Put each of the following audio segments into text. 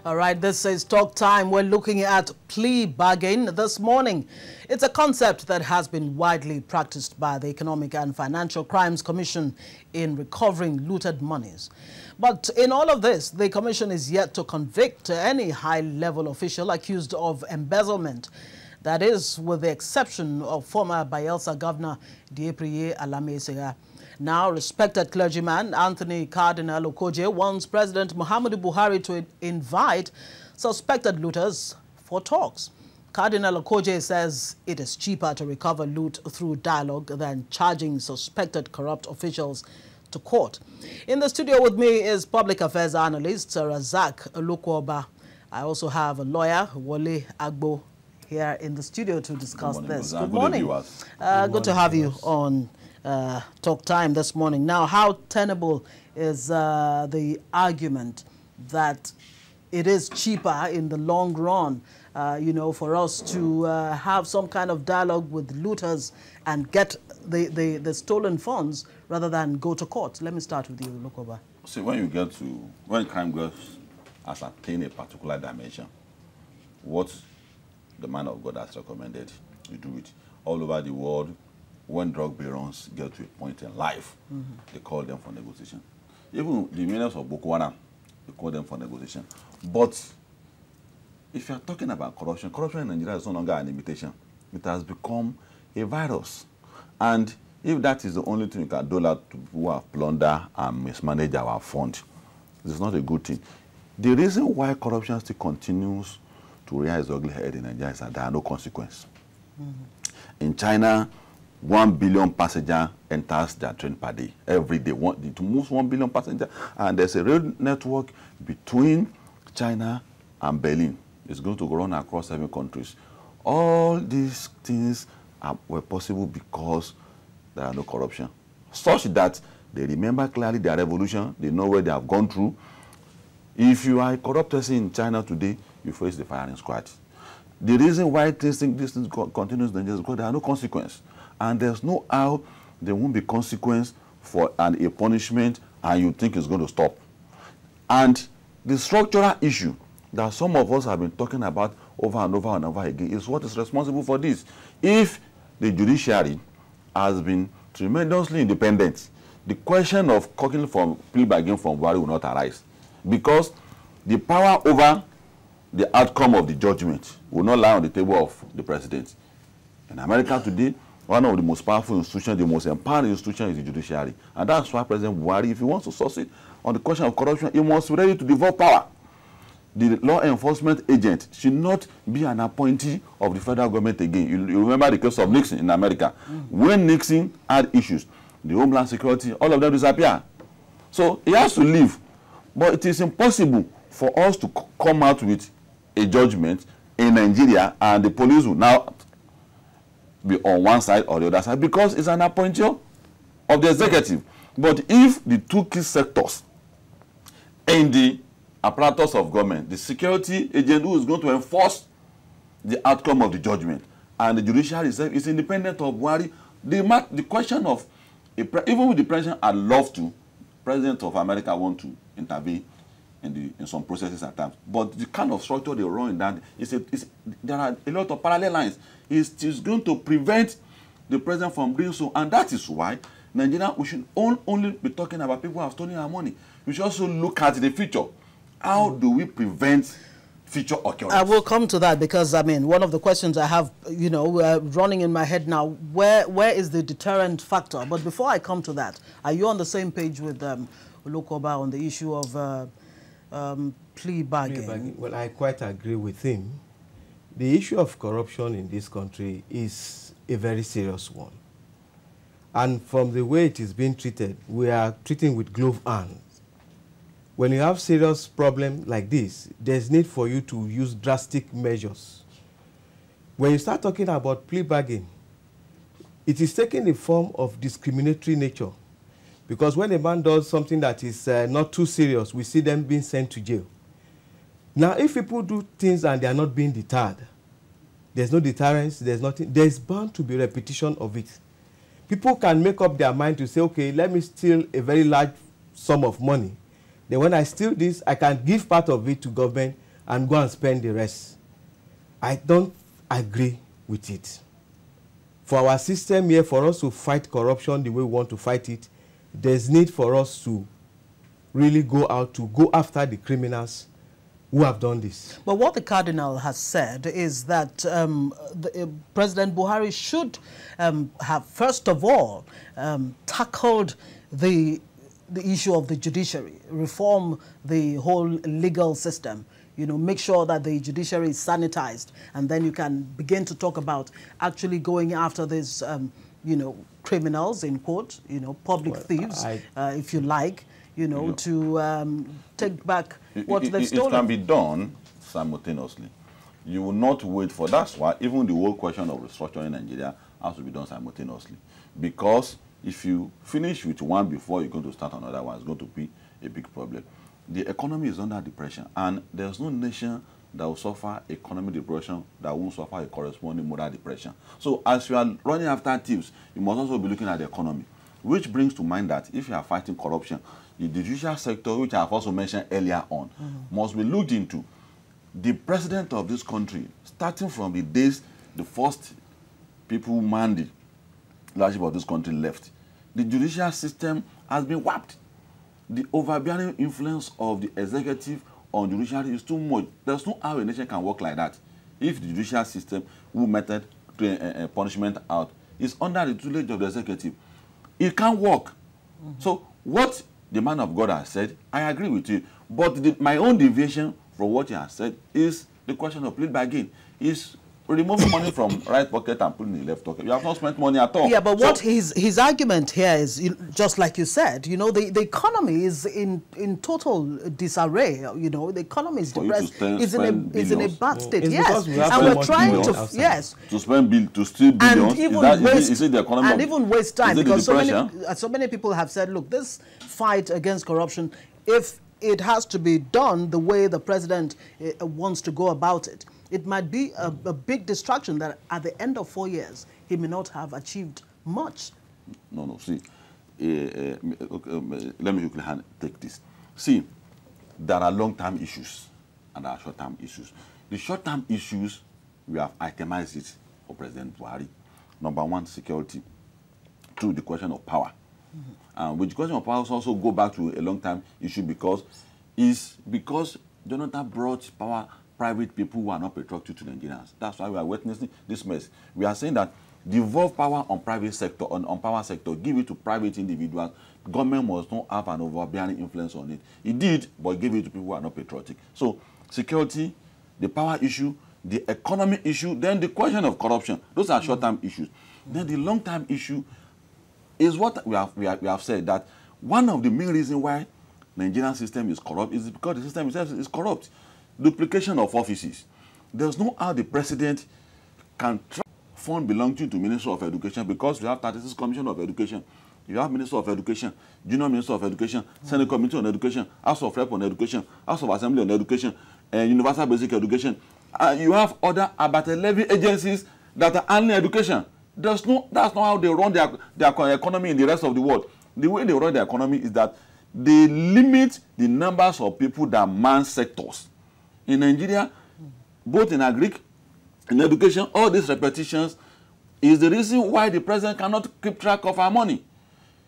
All right, this is Talk Time. We're looking at plea bargain this morning. It's a concept that has been widely practiced by the Economic and Financial Crimes Commission in recovering looted monies. But in all of this, the commission is yet to convict any high-level official accused of embezzlement. That is, with the exception of former Bayelsa Governor Diepriye Alamesega. Now, respected clergyman Anthony Cardinal Okogie wants President Muhammadu Buhari to invite suspected looters for talks. Cardinal Okogie says it is cheaper to recover loot through dialogue than charging suspected corrupt officials to court. In the studio with me is public affairs analyst Razak Oloko-oba. I also have a lawyer, Wole Agbo, here in the studio to discuss this. Good morning. Good to have you on Talk Time this morning. Now, how tenable is the argument that it is cheaper in the long run, for us to have some kind of dialogue with looters and get the stolen funds rather than go to court? Let me start with you, Oloko-oba. See, when crime goes has attained a particular dimension, what the man of God has recommended, you do it. All over the world, when drug barons get to a point in life, they call them for negotiation. Even the ministers of Boko Haram, they call them for negotiation. But if you're talking about corruption, corruption in Nigeria is no longer an imitation. It has become a virus. And if that is the only thing you can dole out to people who have plundered and mismanaged our fund, it's not a good thing. The reason why corruption still continues to rear its ugly head in Nigeria is that there are no consequences. In China, 1 billion passenger enters their train per day, every day. To move 1 billion passenger, and there's a rail network between China and Berlin. It's going to run across 7 countries. All these things were possible because there are no corruption, such that they remember clearly their revolution. They know where they have gone through. If you are a corrupt person in China today, you face the firing squad. The reason why this thing continues is because there are no consequence. And there's no how there won't be consequence for a punishment and you think it's going to stop. And the structural issue that some of us have been talking about over and over and over again is what is responsible for this. If the judiciary has been tremendously independent, the question of calling for plea bargain from Buhari will not arise, because the power over the outcome of the judgment will not lie on the table of the president. In America today, one of the most powerful institutions, the most empowering institution is the judiciary. And that's why President Buhari, if he wants to succeed on the question of corruption, he must be ready to devolve power. The law enforcement agent should not be an appointee of the federal government again. You remember the case of Nixon in America. When Nixon had issues, the Homeland Security, all of them disappear. So he has to leave. But it is impossible for us to come out with a judgment in Nigeria and the police will now be on one side or the other side, because it's an appointee of the executive. But if the two key sectors in the apparatus of government, the security agent who is going to enforce the outcome of the judgment, and the judiciary itself is independent of Buhari, the question of, even with the president I'd love to, President of America want to intervene in some processes at times, but the kind of structure they run in that there are a lot of parallel lines. It's going to prevent the president from doing so, and that is why Nigeria, we should only be talking about people who have stolen our money. We should also look at the future. How do we prevent future occurrence? I will come to that, because I mean, one of the questions I have, running in my head now, where is the deterrent factor? But before I come to that, are you on the same page with Oloko-oba on the issue of plea bargain? Well, I quite agree with him. The issue of corruption in this country is a very serious one. And from the way it is being treated, we are treating with gloved hands. When you have serious problem like this, there's need for you to use drastic measures. When you start talking about plea bargain, it is taking the form of discriminatory nature. Because when a man does something that is not too serious, we see them being sent to jail. Now, if people do things and they are not being deterred, there's no deterrence, there's nothing, there's bound to be repetition of it. People can make up their mind to say, okay, let me steal a very large sum of money. Then when I steal this, I can give part of it to government and go and spend the rest. I don't agree with it. For our system here, for us to fight corruption the way we want to fight it, there's need for us to really go after the criminals who have done this. But what the Cardinal has said is that President Buhari should have, first of all, tackled the issue of the judiciary, reform the whole legal system, make sure that the judiciary is sanitized, and then you can begin to talk about actually going after these, criminals, in quote, public thieves, if you like, to take back what they've stolen. It can be done simultaneously. You will not wait for, that's why even the whole question of restructuring Nigeria has to be done simultaneously. Because if you finish with one before you're going to start another one, it's going to be a big problem. The economy is under depression, and there's no nation that will suffer economic depression that won't suffer a corresponding moral depression. So as you are running after thieves, you must also be looking at the economy, which brings to mind that if you are fighting corruption, the judicial sector, which I have also mentioned earlier on, must be looked into. The president of this country, starting from the days the first people who manned the leadership of this country left, the judicial system has been warped. The overbearing influence of the executive on judiciary is too much. There's no how a nation can work like that. If the judicial system, who meted punishment out, is under the tutelage of the executive, it can't work. So what the man of God has said, I agree with you. But my own deviation from what he has said is the question of plea bargain. Is removing money from right pocket and putting in the left pocket. You have not spent money at all. Yeah, but what his argument here is, just like you said, the economy is in total disarray. The economy is depressed. Is in a bad state. Yes, and we're trying to to spend to steal billions. And even is it the economy? And even waste time, because so many people have said, look, this fight against corruption, if it has to be done the way the president wants to go about it, it might be a big distraction that at the end of 4 years, he may not have achieved much. No, see, let me quickly take this. See, there are long-term issues and there are short-term issues. The short-term issues, we have itemized it for President Buhari. Number one, security. Two, the question of power. Which question of power also go back to a long-term issue because Jonathan brought power private people who are not patriotic to Nigerians. That's why we are witnessing this mess. We are saying that devolve power on private sector, on power sector, give it to private individuals. Government must not have an overbearing influence on it. It did, but give it to people who are not patriotic. So security, the power issue, the economy issue, then the question of corruption. Those are short-term issues. Then the long-term issue is what we have said, that one of the main reasons why Nigerian system is corrupt is because the system itself is corrupt. Duplication of offices. There's no how the president can fund belonging to Minister of Education, because we have 36 Commission of Education. You have Minister of Education, Junior Minister of Education, Senate Committee on Education, House of Rep on Education, House of Assembly on Education, and Universal Basic Education. You have other about 11 agencies that are handling education. That's not how they run their economy in the rest of the world. The way they run their economy is that they limit the numbers of people that man sectors. In Nigeria, both in agric, in education, all these repetitions is the reason why the president cannot keep track of our money.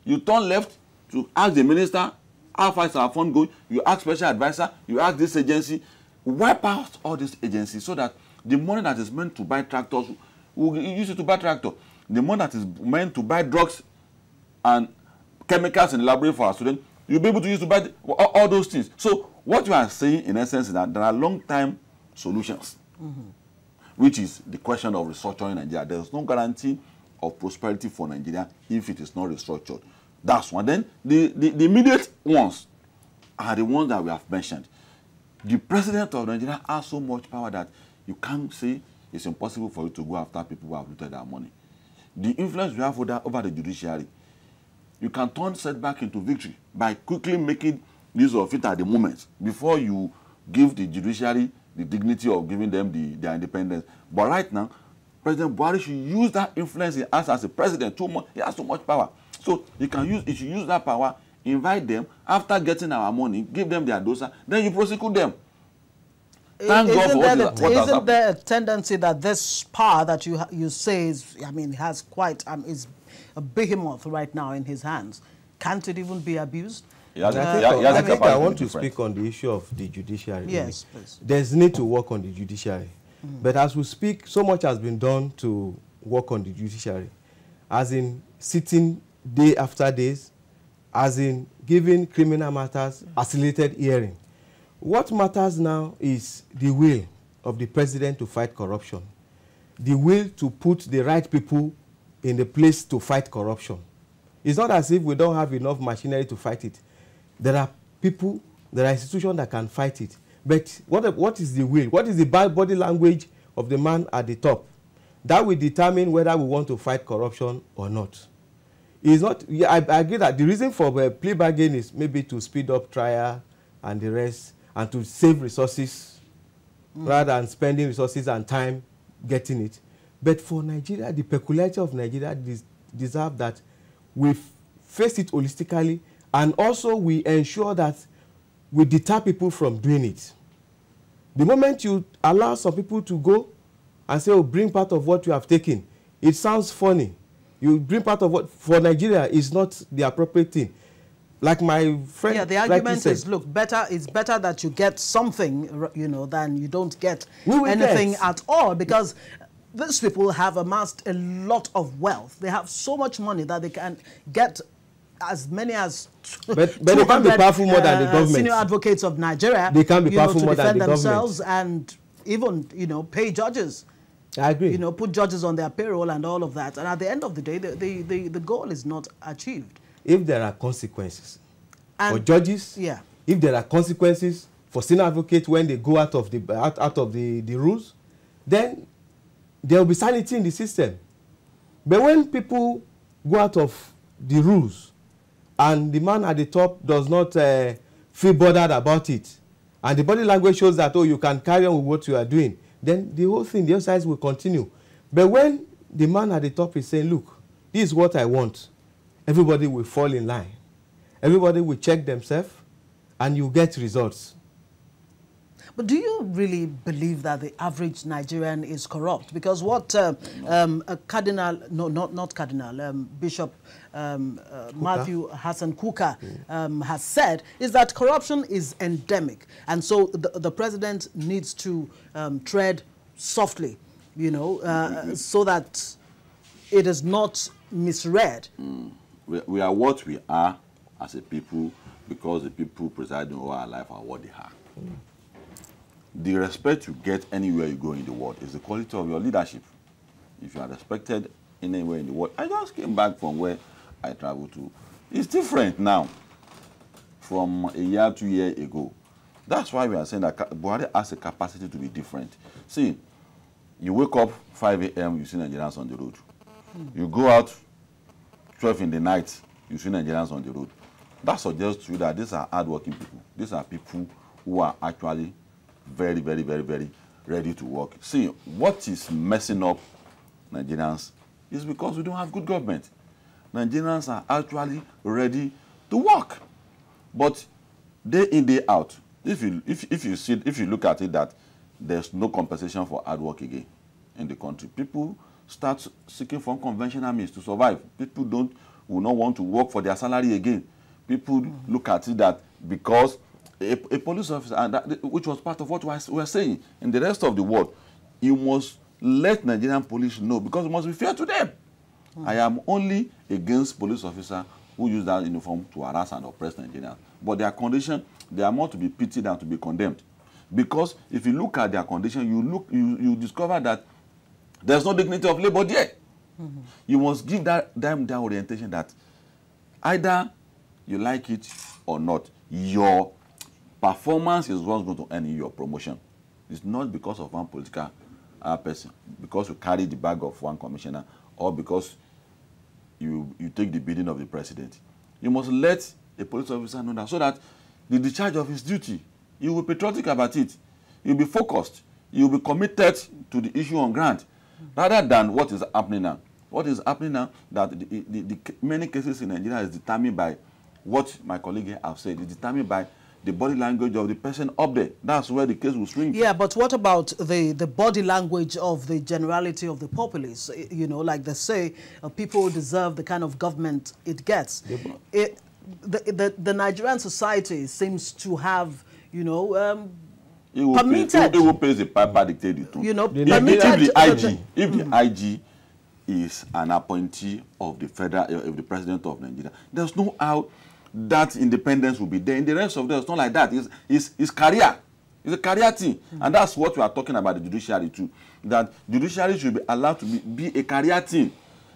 You turn left to ask the minister, how far is our fund going? You ask special advisor, you ask this agency, wipe out all these agencies so that the money that is meant to buy tractors, we'll use it to buy tractor. The money that is meant to buy drugs and chemicals in the laboratory for our students, you'll be able to use to buy all those things. So what you are saying, in essence, is that there are long-term solutions, which is the question of restructuring Nigeria. There is no guarantee of prosperity for Nigeria if it is not restructured. That's one. Then the immediate ones are the ones that we have mentioned. The president of Nigeria has so much power that you can't say it's impossible for you to go after people who have looted our money. The influence we have over the judiciary, you can turn setback into victory by quickly making use of it at the moment before you give the judiciary the dignity of giving them their independence. But right now, President Buhari should use that influence he has as a president. He has too much power. So he should use that power, invite them, after getting our money, give them their dosa, then you prosecute them. Thank God for what isn't there a tendency that this power that you say is, I mean, has quite, is a behemoth right now in his hands? Can't it even be abused? I think I want to speak on the issue of the judiciary. Yes, please. There's need to work on the judiciary. But as we speak, so much has been done to work on the judiciary, as in sitting day after days, as in giving criminal matters accelerated hearing. What matters now is the will of the president to fight corruption, the will to put the right people in the place to fight corruption. It's not as if we don't have enough machinery to fight it. There are people, there are institutions that can fight it. But what is the will? What is the body language of the man at the top? That will determine whether we want to fight corruption or not. It's not, I agree that the reason for a plea bargain is maybe to speed up trial and the rest, and to save resources rather than spending resources and time getting it. But for Nigeria, the peculiarity of Nigeria deserve that we face it holistically, and also we ensure that we deter people from doing it. The moment you allow some people to go and say, oh, bring part of what you have taken, it sounds funny. You bring part of what, for Nigeria, is not the appropriate thing. Like my friend, yeah, the argument is, look, it's better that you get something, you know, than you don't get anything at all, because these people have amassed a lot of wealth. They have so much money that they can get as many as but they can't be powerful more than the government. Senior advocates of Nigeria, they can't be powerful more than the themselves government. And even, you know, pay judges. I agree. You know, put judges on their payroll and all of that. And at the end of the day, the goal is not achieved. If there are consequences for judges, yeah. If there are consequences for senior advocates when they go out of the rules, then there will be sanity in the system. But when people go out of the rules and the man at the top does not feel bothered about it, and the body language shows that, oh, you can carry on with what you are doing, then the whole thing, the exercise will continue. But when the man at the top is saying, look, this is what I want, everybody will fall in line. Everybody will check themselves, and you get results. But do you really believe that the average Nigerian is corrupt? Because what Cardinal, no, not Cardinal, Bishop Matthew Hassan Kuka has said is that corruption is endemic. And so the president needs to tread softly, you know, so that it is not misread. We are what we are as a people because the people presiding over our life are what they are. The respect you get anywhere you go in the world is the quality of your leadership. If you are respected anywhere in the world, I just came back from where I traveled to. It's different now from a year, 2 years ago. That's why we are saying that Buhari has a capacity to be different. See, you wake up 5 a.m., you see Nigerians on the road. You go out 12 in the night, you see Nigerians on the road. That suggests to you that these are hardworking people. These are people who are actually very, very, very, very ready to work. See, what is messing up Nigerians is because we don't have good government. Nigerians are actually ready to work. But day in, day out, if you look at it that there's no compensation for hard work again in the country, people start seeking for unconventional means to survive. People will not want to work for their salary again. People look at it that because a police officer, and which was part of what we were saying in the rest of the world, you must let Nigerian police know, because it must be fair to them. I am only against police officers who use that uniform to harass and oppress Nigerians. But their condition, they are more to be pitied than to be condemned. Because if you look at their condition, you discover that there's no dignity of labor there. You must give them that orientation that either you like it or not, your performance is what's going to earn you your promotion. It's not because of one political person, because you carry the bag of one commissioner, or because you take the bidding of the president. You must let a police officer know that, so that the discharge of his duty, you will be patriotic about it. You'll be focused. You'll be committed to the issue on ground, rather than what is happening now. What is happening now, that the many cases in Nigeria is determined by what my colleague have said, is determined by the body language of the person up there. That's where the case will swing. Yeah, but what about the body language of the generality of the populace? You know, like they say, people deserve the kind of government it gets. The Nigerian society seems to have, you know, permitted. It will pay the piper dictate too. You know, if the IG is an appointee of the the president of Nigeria, there's no how that independence will be there. In the rest of them, it's not like that. It's career. It's a career thing. And that's what we are talking about the judiciary too. That judiciary should be allowed to be a career thing.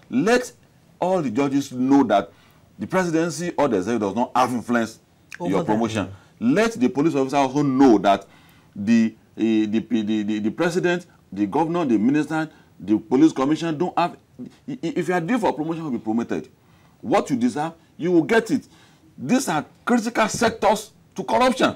Let all the judges know that the presidency or the executive does not have influence in your promotion. Let the police officer also know that the president, the governor, the minister, the police commissioner don't have. If you are due for promotion, you will be promoted. What you deserve, you will get it. These are critical sectors to corruption.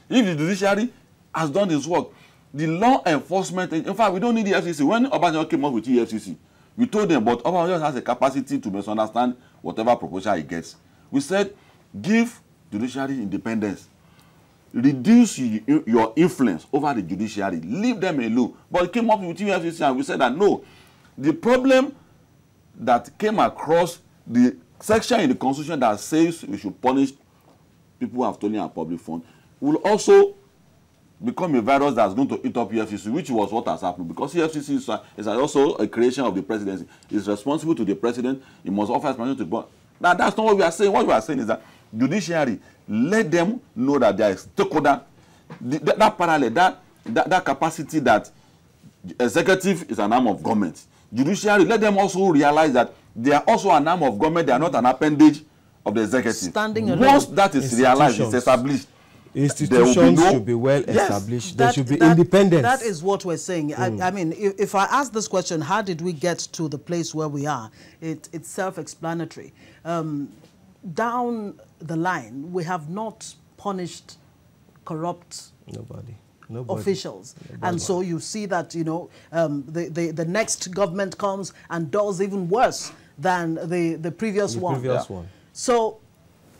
If the judiciary has done its work, the law enforcement, in fact, we don't need the FCC. When Obasanjo came up with the FCC, we told them, but Obasanjo has a capacity to misunderstand whatever proposal he gets. We said, give judiciary independence. Reduce your influence over the judiciary. Leave them alone. But it came up with FCC and we said that no. The problem that came across the section in the Constitution that says we should punish people who have stolen our public fund will also become a virus that's going to eat up EFCC, which was what has happened. Because EFCC is also a creation of the presidency. It's responsible to the president. It must offer permission to the board. Now, that's not what we are saying. What we are saying is that judiciary, let them know that there is stakeholder, that parallel, that capacity that executive is an arm of government. Judiciary, let them also realize that they are also an arm of government. They are not an appendage of the executive. Standing alone. Once that is realized, it's established. Institutions should be well established. Yes, there should be independence. That is what we're saying. I mean, if I ask this question, how did we get to the place where we are? It's self-explanatory. Down the line, we have not punished corrupt officials. And so you see that, you know, the next government comes and does even worse than the previous one. So,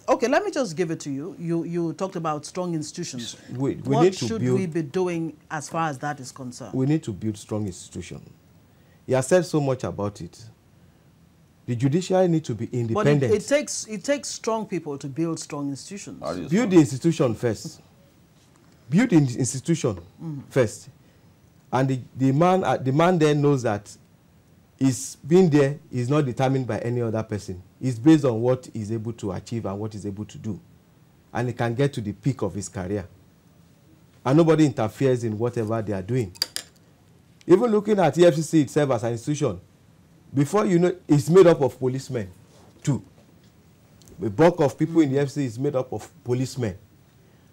okay, let me just give it to you. You talked about strong institutions. What should we be doing as far as that is concerned? We need to build strong institutions. You have said so much about it. The judiciary needs to be independent. But it takes strong people to build strong institutions. Build the institution first. Build the institution first. And the man there knows that his being there is not determined by any other person. It's based on what he's able to achieve and what he's able to do. And he can get to the peak of his career. And nobody interferes in whatever they are doing. Even looking at EFCC itself as an institution, before you know, it's made up of policemen too. The bulk of people in the EFCC is made up of policemen.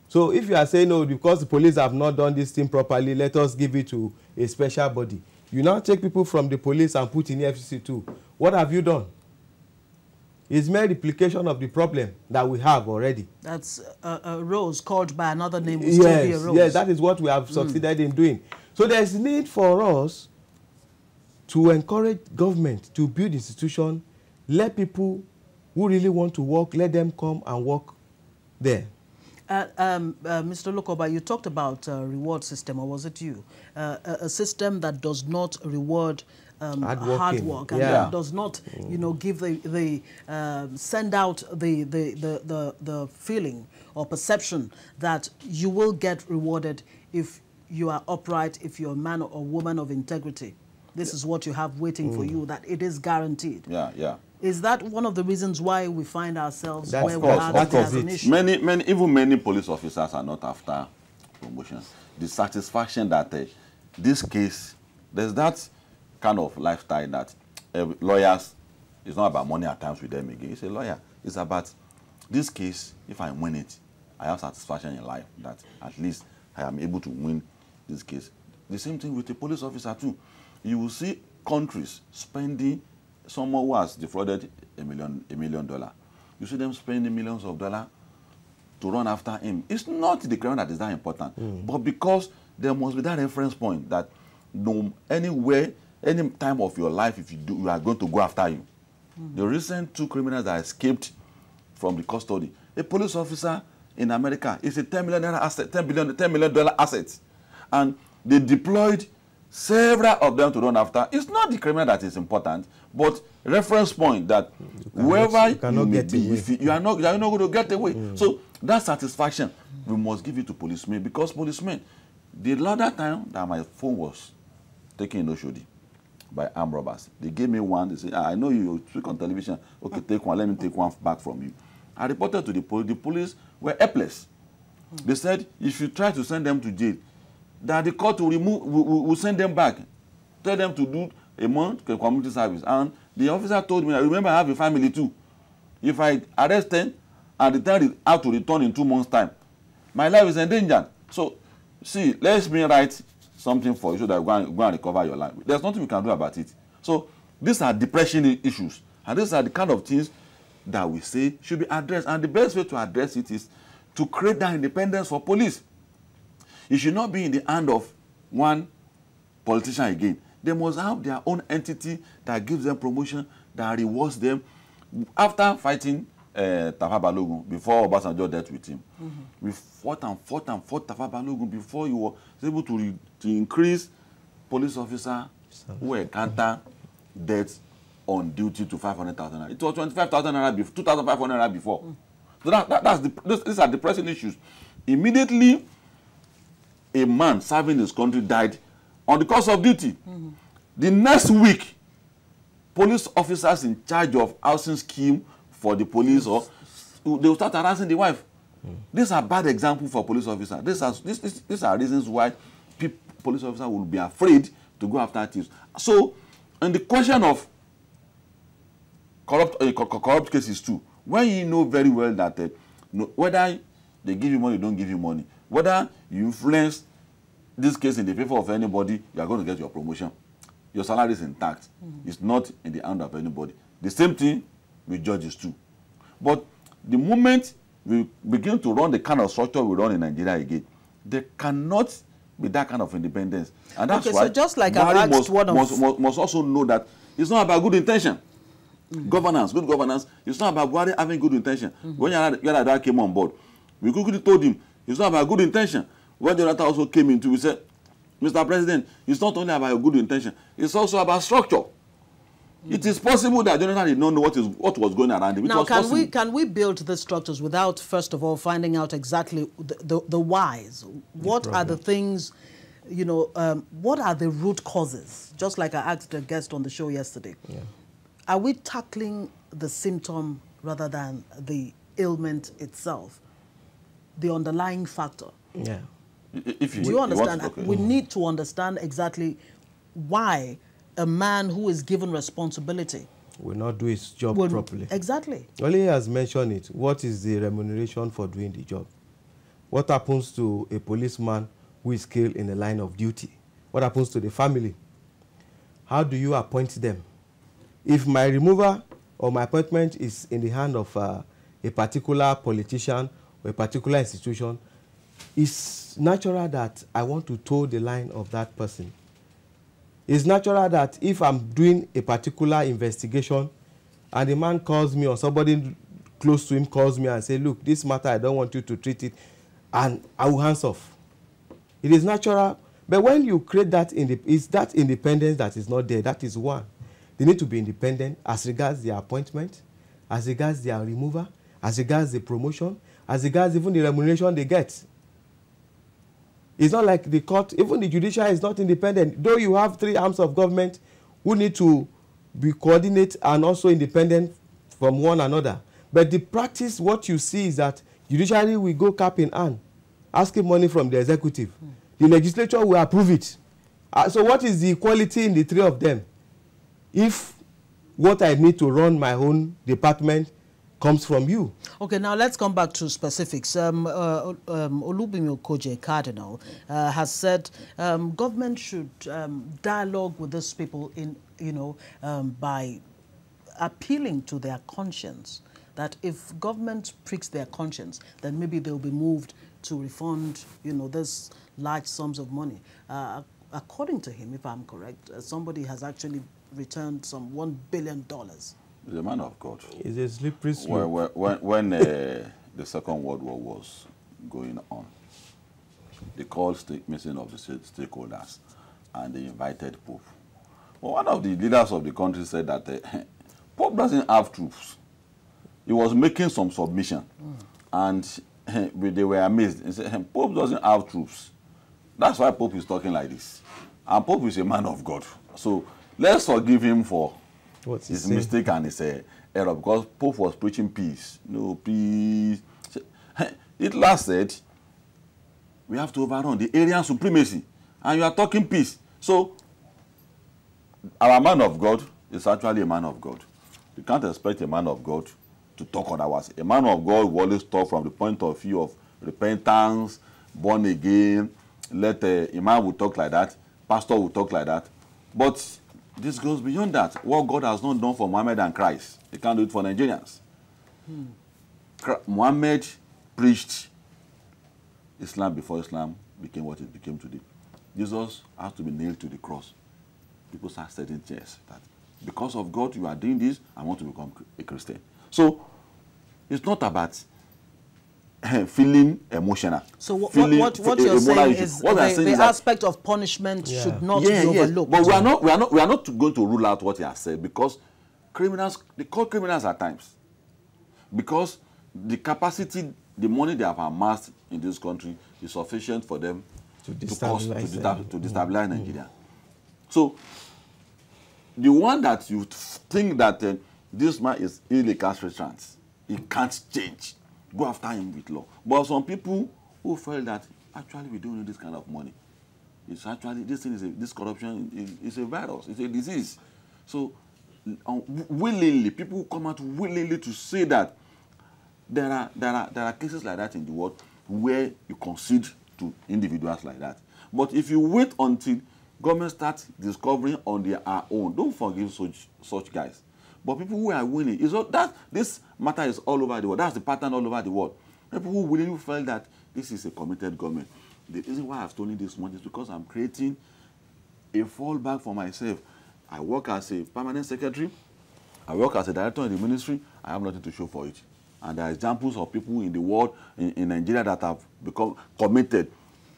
So if you are saying, no, because the police have not done this thing properly, let us give it to a special body. You now take people from the police and put in the FCC too. What have you done? It's mere replication of the problem that we have already. That's a rose called by another name will still be a rose. Yes, that is what we have succeeded in doing. So there's need for us to encourage government to build institutions, let people who really want to work, let them come and work there. Mr. Oloko-oba, you talked about a reward system, or was it you? A system that does not reward hard work and that does not, you know, give send out the feeling or perception that you will get rewarded if you are upright, if you're a man or woman of integrity. This is what you have waiting for you, that it is guaranteed. Is that one of the reasons why we find ourselves where we are as an issue? Many police officers are not after promotion. The satisfaction that this case, there's that kind of lifestyle that lawyers, it's not about money at times with them again. It's a lawyer. It's about this case, if I win it, I have satisfaction in life that at least I am able to win this case. The same thing with the police officer too. You will see countries spending, someone who has defrauded $1 million. You see them spending millions of dollars to run after him. It's not the crime that is that important, but because there must be that reference point that anywhere, any time of your life, if you do, you are going to go after you. The recent 2 criminals that escaped from the custody, a police officer in America. It's a $10 million asset, $10 million asset. And they deployed several of them to run after. It's not the criminal that is important, but reference point that whoever you may be, if you are not going to get away. So that satisfaction, we must give it to policemen, because policemen, the other time that my phone was taken in Oshodi by armed robbers, they gave me one. They said, I know you speak on television. Okay, take one. Let me take one back from you. I reported to the police. The police were helpless. They said, if you try to send them to jail, that the court will send them back, tell them to do a month community service. And the officer told me, remember, I have a family too. If I arrest them and the time is out to return in 2 months' time, my life is endangered. So, see, let me write something for you so that you go and recover your life. There's nothing we can do about it. So, these are depression issues. And these are the kind of things that we say should be addressed. And the best way to address it is to create that independence for police. It should not be in the hand of one politician again. They must have their own entity that gives them promotion, that rewards them. After fighting Tafa Balogun, before Obasanjo dealt with him, we fought Tafa Balogun before he was able to increase police officers who were counter deaths on duty to 500,000 naira. It was 25,000 naira before, 2,500 naira before. So these are depressing issues. Immediately, a man serving his country died on the course of duty. The next week, police officers in charge of housing scheme for the police, or they will start harassing the wife. These are bad examples for police officers. These are reasons why police officers will be afraid to go after thieves. So, in the question of corrupt cases too, when you know very well that whether they give you money or don't give you money, whether you influence this case in the favor of anybody, you are going to get your promotion. Your salary is intact. It's not in the hand of anybody. The same thing with judges too. But the moment we begin to run the kind of structure we run in Nigeria again, there cannot be that kind of independence. And that's why so just like I asked must also know that it's not about good intention. Governance, good governance, it's not about Buhari having good intention. When Yar'Adua came on board, we quickly told him it's not about good intention. When Jonathan also came into, we said, Mr. President, it's not only about your good intention, it's also about structure. It is possible that Jonathan did not know what was going around him. Now, can we build the structures without, first of all, finding out exactly the whys? What are the things, you know, what are the root causes? Just like I asked a guest on the show yesterday. Yeah. Are we tackling the symptom rather than the ailment itself, the underlying factor? Yeah. Do you understand? We need to understand exactly why a man who is given responsibility will not do his job properly. Exactly. Only has mentioned it. What is the remuneration for doing the job? What happens to a policeman who is killed in the line of duty? What happens to the family? How do you appoint them? If my removal or my appointment is in the hand of a particular politician or a particular institution, it's natural that I want to toe the line of that person. It's natural that if I'm doing a particular investigation and the man calls me or somebody close to him calls me and say, look, this matter, I don't want you to treat it, and I will hands off. It is natural. But when you create that, it's that independence that is not there. That is one. They need to be independent as regards their appointment, as regards their removal, as regards the promotion, as regards even the remuneration they get. It's not like the court, even the judiciary is not independent. Though you have 3 arms of government who need to be coordinated and also independent from one another. But the practice, what you see is that judiciary will go cap in hand, asking money from the executive. The legislature will approve it. So what is the equality in the 3 of them? If what I need to run my own department comes from you. Okay, now let's come back to specifics. Oloko-oba, Cardinal, has said government should dialogue with these people in, by appealing to their conscience. That if government pricks their conscience, then maybe they'll be moved to refund, this large sums of money. According to him, if I'm correct, somebody has actually returned some $1 billion. He's a man of God. He's a slippery slope. When the Second World War was going on. They called meeting of the stakeholders, and they invited Pope. Well, one of the leaders of the country said that Pope doesn't have troops. He was making some submission, and they were amazed. He said, Pope doesn't have troops. That's why Pope is talking like this. And Pope is a man of God. So let's forgive him for his mistake and his error, because Pope was preaching peace. No, peace. Hitler said, we have to overrun the Aryan supremacy, and you are talking peace. So our man of God is actually a man of God. You can't expect a man of God to talk otherwise. A man of God will always talk from the point of view of repentance, born again. Let imam will talk like that, pastor will talk like that. But this goes beyond that. What God has not done for Muhammad and Christ, he can't do it for Nigerians. Muhammad preached Islam before Islam became what it became today. Jesus has to be nailed to the cross. People start setting chairs that because of God you are doing this, I want to become a Christian. So it's not about feeling emotional. So what you're saying is the aspect of punishment should not be overlooked. But we are not going to rule out what he has said, because criminals, they call criminals at times, because the capacity, the money they have amassed in this country is sufficient for them to destabilize Nigeria. So the one that you think that this man is illegal restraints, he can't change, go after him with law. But some people who felt that actually we don't need this kind of money. It's actually, this thing is this corruption is a virus, it's a disease. So willingly, people come out willingly to say that there are cases like that in the world where you concede to individuals like that. But if you wait until government starts discovering on their own, don't forgive such guys. But people who are willing, this matter is all over the world. That's the pattern all over the world. People who willingly felt that this is a committed government. The reason why I've stolen this money is because I'm creating a fallback for myself. I work as a permanent secretary. I work as a director in the ministry. I have nothing to show for it. And there are examples of people in the world, in Nigeria, that have become committed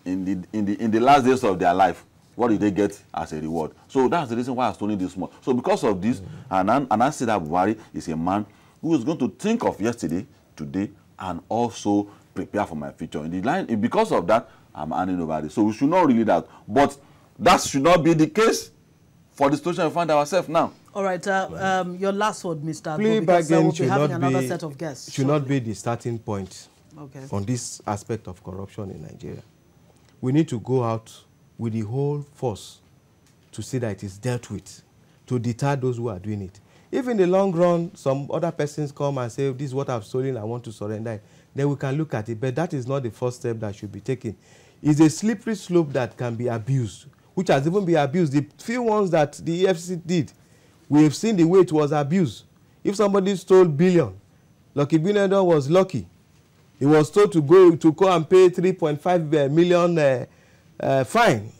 in the last days of their life. What did they get as a reward? So that's the reason why I'm stoning this money. So because of this, and I see that Buhari is a man who is going to think of yesterday, today, and also prepare for my future. In the line, because of that, I'm handing over this. So we should not really doubt. But that should not be the case for the situation we find ourselves now. All right, your last word, Mr. Plea Agbo, because bargain we'll be having another set of guests. Should not be the starting point on this aspect of corruption in Nigeria. We need to go out with the whole force to see that it is dealt with, to deter those who are doing it. If in the long run, some other persons come and say, this is what I've stolen, I want to surrender it, then we can look at it. But that is not the first step that should be taken. It's a slippery slope that can be abused, which has even been abused. The few ones that the EFCC did, we have seen the way it was abused. If somebody stole billion, Lucky Billionaire was lucky. He was told to go and pay 3.5 million fine.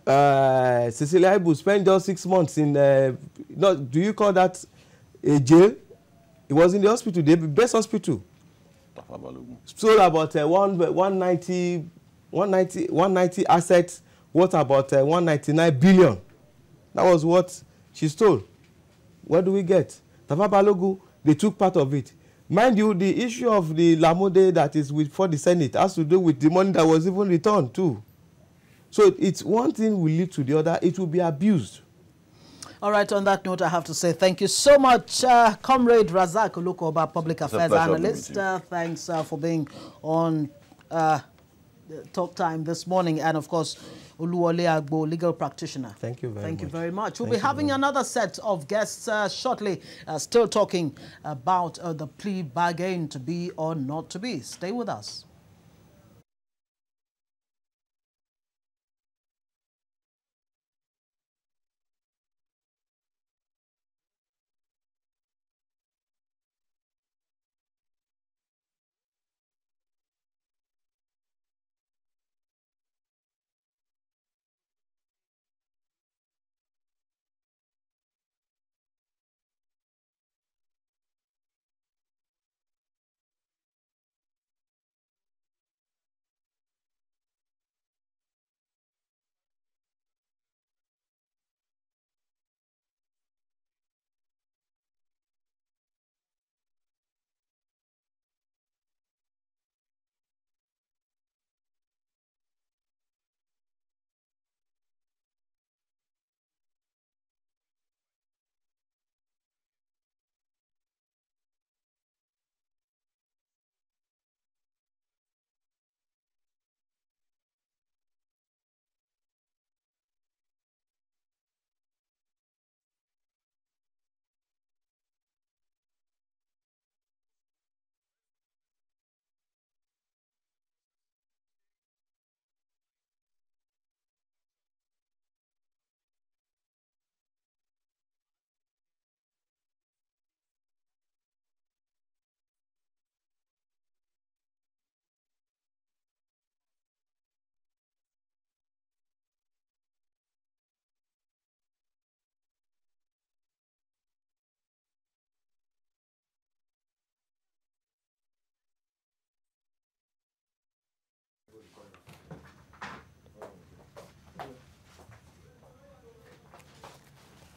Cecilia Ibu spent just 6 months in, do you call that a jail? He was in the hospital, the best hospital. Sold about 190 assets, worth about 199 billion. That was what she stole. What do we get? Tafa Balogun, they took part of it. Mind you, the issue of the Lamode that is for the Senate has to do with the money that was even returned too. So it's one thing will lead to the other. It will be abused. All right, on that note, I have to say thank you so much, Comrade Razak Oloko-oba, Public Affairs Analyst. Thanks for being on Talk Time this morning. And, of course, Oluwole Agbo, legal practitioner. Thank you very much. Thank you very much. We'll be having another set of guests shortly, still talking about the plea bargain to be or not to be. Stay with us.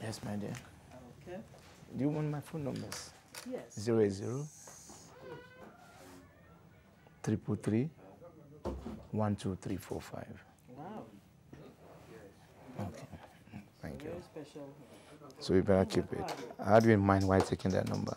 Yes, my dear. Okay. Do you want my phone numbers? Yes. 080 333 12345. Wow. Okay. Thank you. Very special. So we better keep it. How do you mind why taking that number?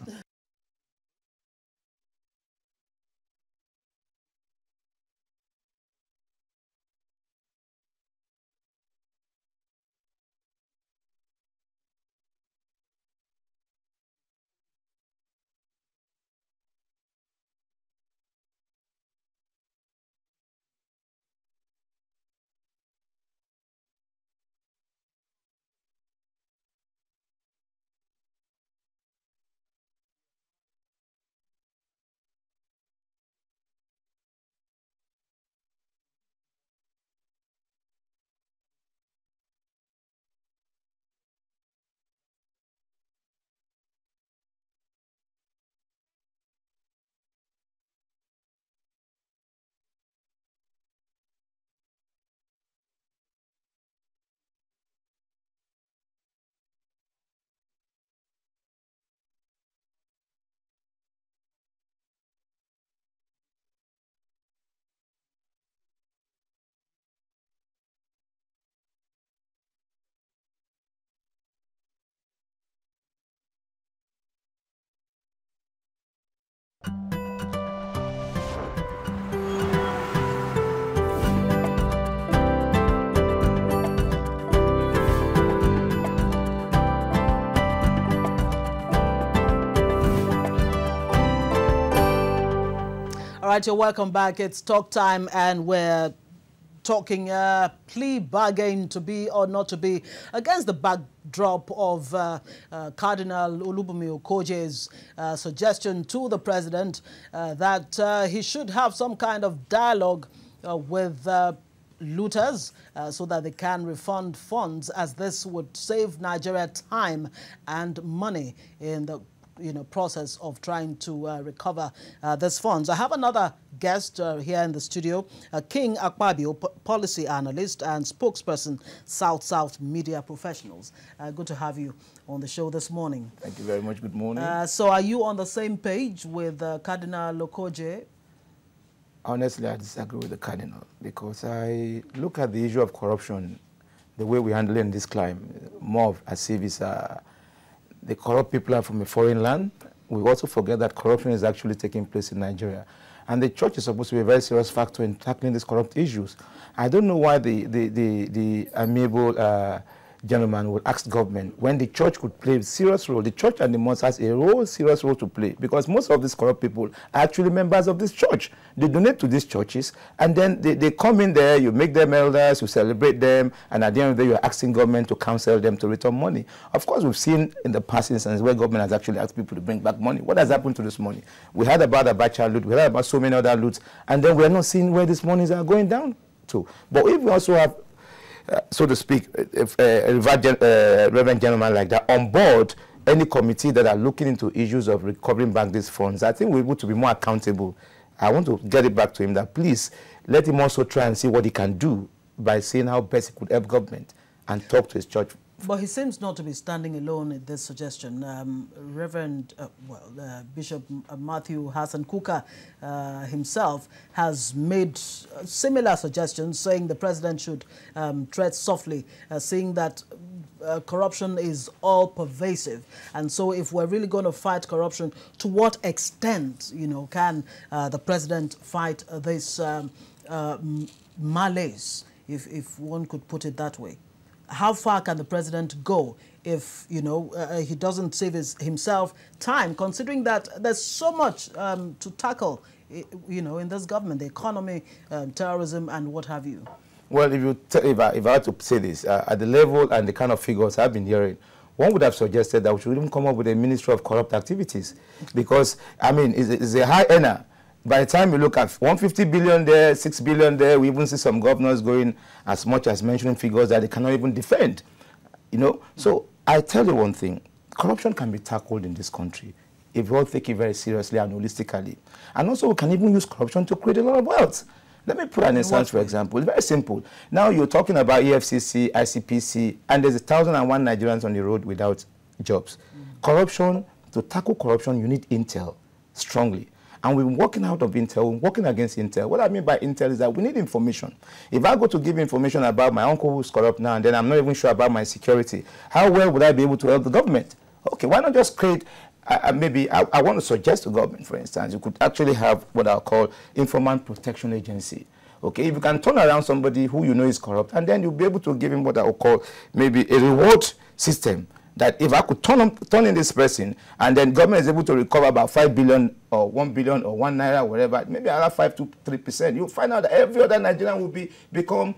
All right, you're welcome back. It's talk time, and we're talking plea bargain to be or not to be against the backdrop of Cardinal Oloko-oba's suggestion to the president that he should have some kind of dialogue with looters so that they can refund funds, as this would save Nigeria time and money in the process of trying to recover these funds. I have another guest here in the studio, King Akpabio, policy analyst and spokesperson, South Media Professionals. Good to have you on the show this morning. Thank you very much. Good morning. So are you on the same page with Cardinal Okogie? Honestly, I disagree with the Cardinal, because I look at the issue of corruption, the way we handle it in this climate, more of as if it's the corrupt people are from a foreign land. We also forget that corruption is actually taking place in Nigeria. And the church is supposed to be a very serious factor in tackling these corrupt issues. I don't know why the amiable gentleman would ask government when the church could play a serious role. The church and the mosque has a serious role to play, because most of these corrupt people are actually members of this church. They donate to these churches, and then they come in there, you make them elders, you celebrate them, and at the end of the day, you're asking government to counsel them to return money. Of course, we've seen in the past instances where government has actually asked people to bring back money. What has happened to this money? We heard about Abacha loot, we heard about so many other loots, and then we're not seeing where these monies are going down to. But if we also have so to speak, if a reverend gentleman like that on board any committee that are looking into issues of recovering back these funds, I think we're able to be more accountable. I want to get it back to him that please let him also try and see what he can do by seeing how best he could help government and talk to his church. But he seems not to be standing alone in this suggestion. Bishop Matthew Hassan Kuka himself has made similar suggestions, saying the president should tread softly, saying that corruption is all pervasive. And so if we're really going to fight corruption, to what extent, can the president fight this malaise, if one could put it that way? How far can the president go if, he doesn't save himself time, considering that there's so much to tackle, in this government, the economy, terrorism, and what have you? Well, if I had to say this, at the level and the kind of figures I've been hearing, one would have suggested that we should even come up with a Ministry of Corrupt Activities, because, I mean, it's a high earner. By the time you look at 150 billion there, 6 billion there, we even see some governors going as much as mentioning figures that they cannot even defend. So I tell you one thing, corruption can be tackled in this country if we all take it very seriously and holistically. And also we can even use corruption to create a lot of wealth. Let me put an instance, for example. It's very simple. Now you're talking about EFCC, ICPC, and there's 1,001 Nigerians on the road without jobs. Corruption, to tackle corruption, you need intel strongly. And we're working out of intel, we're working against intel. What I mean by intel is that we need information. If I go to give information about my uncle who's corrupt now, and then I'm not even sure about my security, how well would I be able to help the government? Okay, why not just create, maybe I want to suggest to government, for instance, you could actually have what I'll call informant protection agency. Okay, if you can turn around somebody who you know is corrupt, and then you'll be able to give him what I will call maybe a reward system, that if I could turn in this person, and then government is able to recover about 5 billion or 1 billion or 1 naira, whatever, maybe around 5 to 3%, you'll find out that every other Nigerian will become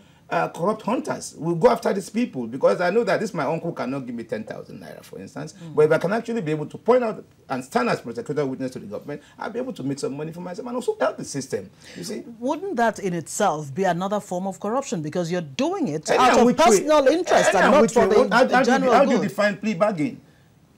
corrupt hunters. We'll go after these people, because I know that this my uncle cannot give me 10,000 naira, for instance. But if I can actually be able to point out and stand as prosecutor witness to the government, I'll be able to make some money for myself and also help the system. You see? Wouldn't that in itself be another form of corruption, because you're doing it out of personal interest and not for the general good? How do you define plea bargain?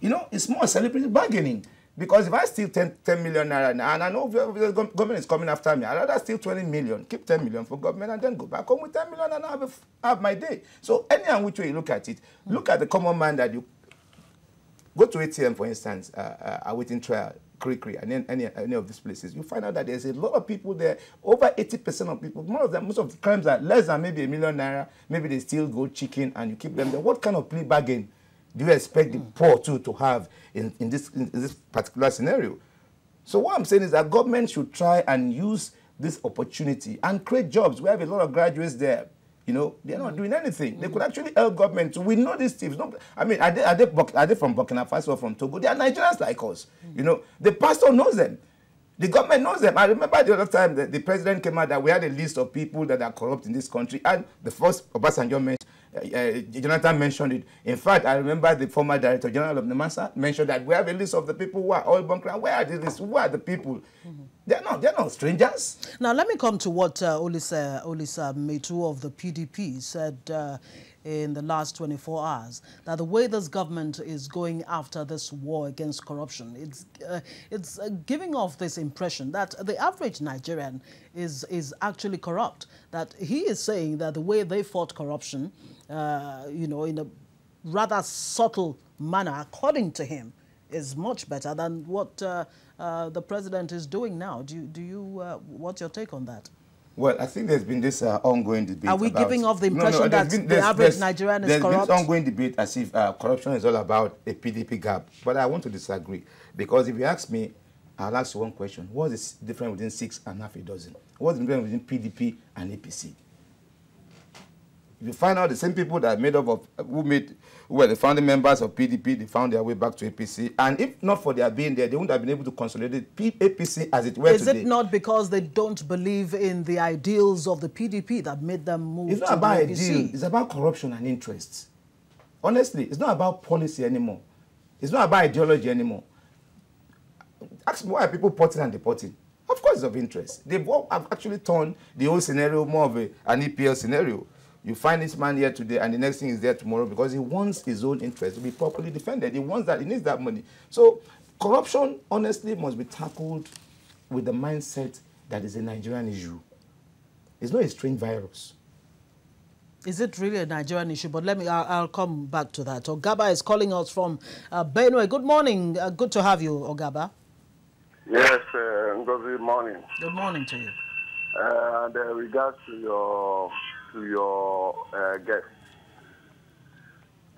You know, it's more celebrity bargaining. Because if I steal 10 million naira now, and I know the government is coming after me, I'd rather steal 20 million, keep 10 million for government, and then go back home with 10 million and have my day. So any and which way you look at it, look at the common man that you go to ATM, for instance, awaiting trial, Krikri, and any of these places, you find out that there's a lot of people there, over 80% of people, most of the crimes are less than maybe 1 million naira, maybe they steal gold, chicken, and you keep them there. What kind of plea bargain do you expect the poor to have in this particular scenario? So what I'm saying is that government should try and use this opportunity and create jobs. We have a lot of graduates there. You know, they're not doing anything. They could actually help government. We know these thieves. No, I mean, are they from Burkina Faso or from Togo? They are Nigerians like us. You know, the pastor knows them. The government knows them. I remember the other time that the president came out that we had a list of people that are corrupt in this country. And the first Obasanjo mentioned, Jonathan mentioned it. In fact, I remember the former Director General of NIMASA mentioned that we have a list of the people who are oil bunkers. Where are the lists? Who are the people? They're not strangers. Now, let me come to what Olisa Metu of the PDP said in the last 24 hours, that the way this government is going after this war against corruption, it's giving off this impression that the average Nigerian is actually corrupt. That he is saying that the way they fought corruption, you know, in a rather subtle manner, according to him, is much better than what the president is doing now. What's your take on that? Well, I think there's been this ongoing debate. Are we giving off the impression that the average Nigerian is corrupt? There's been ongoing debate as if corruption is all about a PDP gap. But I want to disagree. Because if you ask me, I'll ask you one question. What's the difference within 6 and half a dozen? What's the difference between PDP and APC? If you find out the same people that made up of, who were the founding members of PDP, they found their way back to APC. And if not for their being there, they wouldn't have been able to consolidate APC as it were today. Is it not because they don't believe in the ideals of the PDP that made them move to the APC? It's not about ideals. It's about corruption and interests. Honestly, it's not about policy anymore. It's not about ideology anymore. Ask me why are people porting and deporting? Of course it's of interest. They've actually turned the whole scenario more of an EPL scenario. You find this man here today and the next thing is there tomorrow because he wants his own interest to be properly defended. He needs that money. So corruption, honestly, must be tackled with the mindset that is a Nigerian issue. It's not a strange virus. Is it really a Nigerian issue? But I'll come back to that. Ogaba is calling us from Benue. Good morning. Good to have you, Ogaba. Yes, good morning. Good morning to you. And regards to your guest,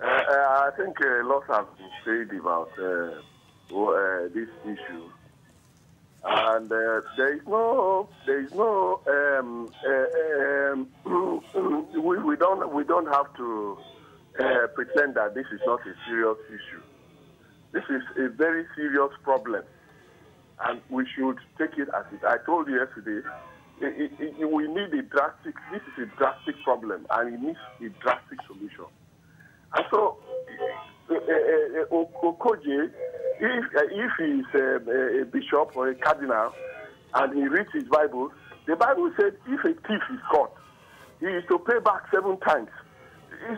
I think a lot has been said about this issue, and there is no we don't have to pretend that this is not a serious issue. This is a very serious problem, and we should take it as it. I told you yesterday. We need this is a drastic problem, and it needs a drastic solution. And so, Okogie, if he's a bishop or a cardinal, and he reads his Bible, the Bible said if a thief is caught, he is to pay back 7 times.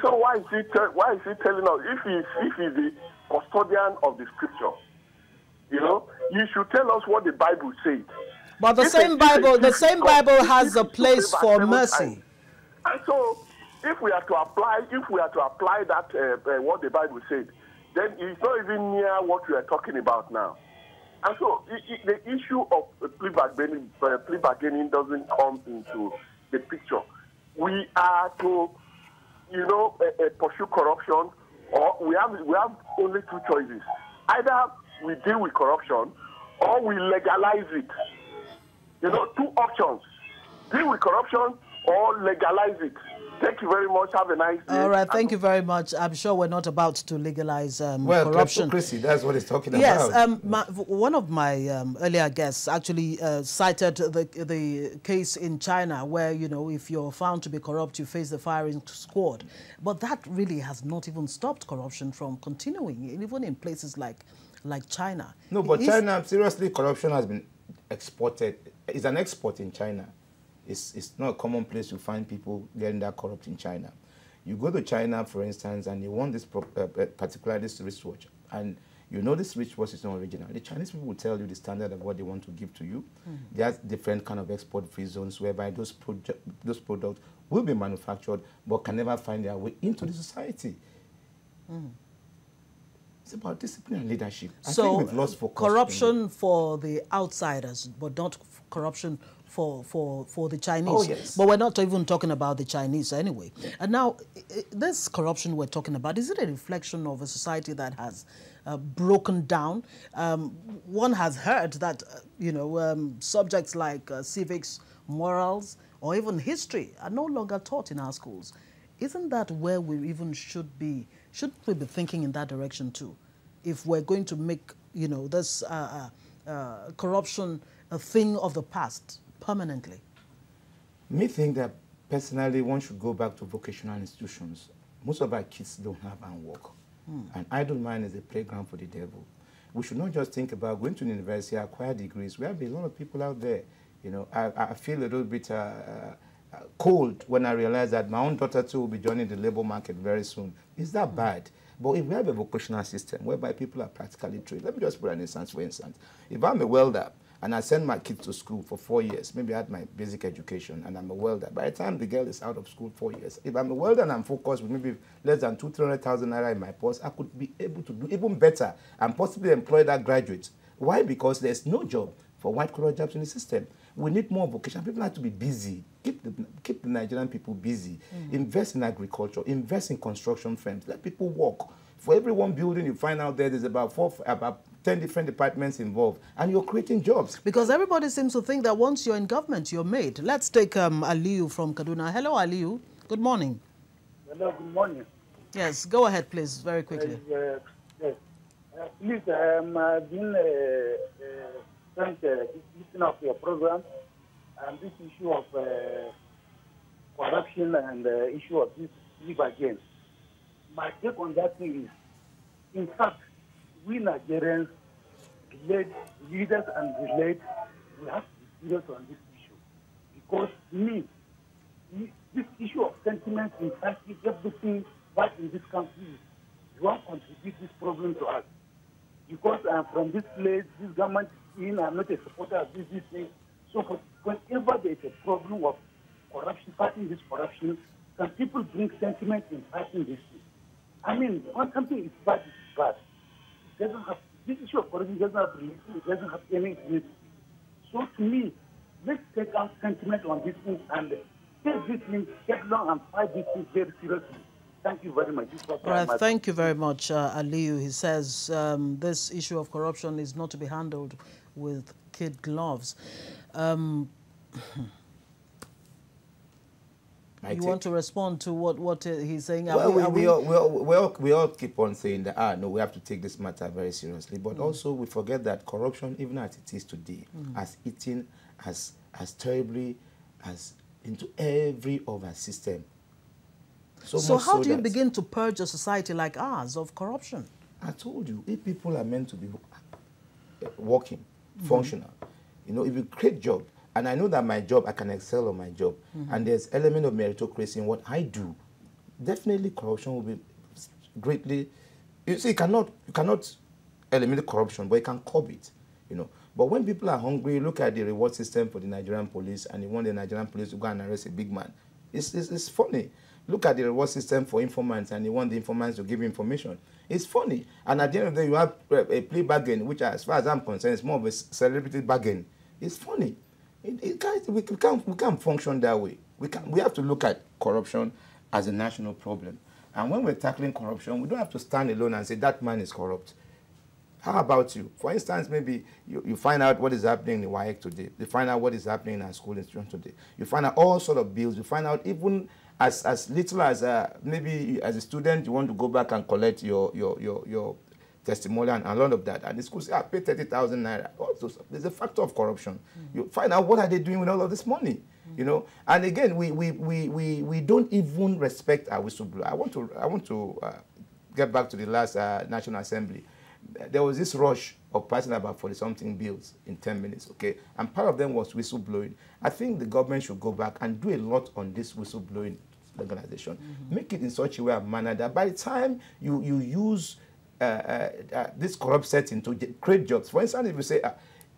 So why is he telling us if he's the custodian of the scripture? You know, you should tell us what the Bible says. But the same Bible has a place for mercy. And so, if we are to apply that what the Bible said, then it's not even near what we are talking about now. And so, the issue of plea bargaining doesn't come into the picture. We are to, pursue corruption, or we have only two choices. Either we deal with corruption, or we legalize it. Two options: deal with corruption or legalize it. Thank you very much. Have a nice day. All right, thank you very much. I'm sure we're not about to legalize corruption. Kleptocracy, that's what he's talking about. Yes, one of my earlier guests actually cited the case in China where, if you're found to be corrupt, you face the firing squad. But that really has not even stopped corruption from continuing, even in places like China. No, but China, seriously, corruption has been exported. It's an export in China. It's not a common place to find people getting that corrupt in China. You go to China, for instance, and you want this particular wristwatch, and this wristwatch is not original. The Chinese people will tell you the standard of what they want to give to you. There's different kind of export-free zones whereby those products will be manufactured but can never find their way into the society. It's about discipline and leadership. I think we've lost focus. Corruption for the outsiders, but not corruption for the Chinese. Oh, yes. But we're not even talking about the Chinese anyway. And now, this corruption we're talking about, is it a reflection of a society that has broken down? One has heard that, subjects like civics, morals, or even history are no longer taught in our schools. Isn't that where we even should be? Shouldn't we be thinking in that direction too? If we're going to make, this corruption a thing of the past permanently. Me think that personally one should go back to vocational institutions. Most of our kids don't have handwork. And idle mind is a playground for the devil. We should not just think about going to the university, acquire degrees. We have a lot of people out there. I feel a little bit cold when I realize that my own daughter too will be joining the labor market very soon. Is that bad? But if we have a vocational system whereby people are practically trained, let me just put an instance, for instance. If I'm a welder and I send my kids to school for 4 years, maybe I had my basic education and I'm a welder. By the time the girl is out of school 4 years, if I'm a welder and I'm focused with maybe less than 200,000 naira in my purse, I could be able to do even better and possibly employ that graduate. Why? Because there's no job for white-collar jobs in the system. We need more vocation. People have to be busy. Keep the Nigerian people busy. Invest in agriculture. Invest in construction firms. Let people work. For every one building you find out there's about 10 different departments involved, and you're creating jobs. Because everybody seems to think that once you're in government, you're made. Let's take Aliyu from Kaduna. Hello, Aliyu. Good morning. Hello, good morning. Yes, go ahead, please, very quickly. Yes. Please, I've been listening of your program, and this issue of corruption and the issue of this live again. My take on that thing is, in fact, we Nigerians, leaders and relate, we have to be serious on this issue. Because this issue of sentiment, in fact, is everything what in this country is what contribute this problem to us. Because I'm from this place, this government is in, I'm not a supporter of this thing. So whenever there's a problem of corruption, fighting this corruption, some people bring sentiment in fighting this thing. I mean, when something is bad, it's bad. It doesn't have, this issue of corruption doesn't have religion, it doesn't have any religion. So to me, let's take out sentiment on this thing and take this thing, get along and fight this thing very seriously. Thank you very much. All right, thank you very much, Aliyu. He says this issue of corruption is not to be handled with kid gloves. You want to respond to what he's saying? Well, we all keep on saying that, no, we have to take this matter very seriously. But also we forget that corruption, even as it is today, has eaten as terribly as into every other system. So how do you begin to purge a society like ours of corruption? I told you, if people are meant to be working, functional, if you create job, and I know that my job, I can excel on my job, and there's element of meritocracy in what I do, definitely corruption will be greatly, you see, you cannot eliminate corruption, but you can curb it, But when people are hungry, look at the reward system for the Nigerian police, and you want the Nigerian police to go and arrest a big man. It's funny. Look at the reward system for informants, and you want the informants to give information. It's funny. And at the end of the day, you have a plea bargain, which, as far as I'm concerned, is more of a celebrity bargain. It's funny. We can't function that way. We have to look at corruption as a national problem. And when we're tackling corruption, we don't have to stand alone and say that man is corrupt. How about you? For instance, maybe you find out what is happening in WAEC today. You find out what is happening in our school institution today. You find out all sort of bills. You find out even as little as maybe as a student you want to go back and collect your testimonial and a lot of that. And the school say, I pay 30,000 naira. Also, there's a factor of corruption. You find out what are they doing with all of this money. You know, and again, we don't even respect our whistleblower. I want to get back to the last National Assembly. There was this rush of passing about 40-something bills in 10 minutes, okay? And part of them was whistleblowing. I think the government should go back and do a lot on this whistleblowing organization. Make it in such a way and manner that by the time you use this corrupt setting to create jobs, for instance, if you say,